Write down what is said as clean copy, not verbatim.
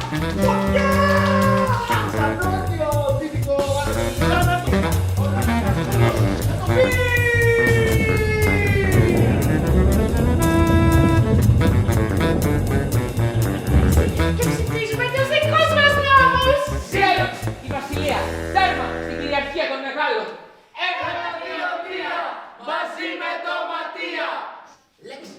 Φωτιά! Σαν νότιο δυτικό θάνατο! Θα το πει! Και ψηφίζουμε τους δικούς μας νόμους! Τέλος, η Βασιλεία, τέρμα στην κυριαρχία των μεγάλων. Ένα, δύο, τρία, μαζί με το Ματία. Λέξη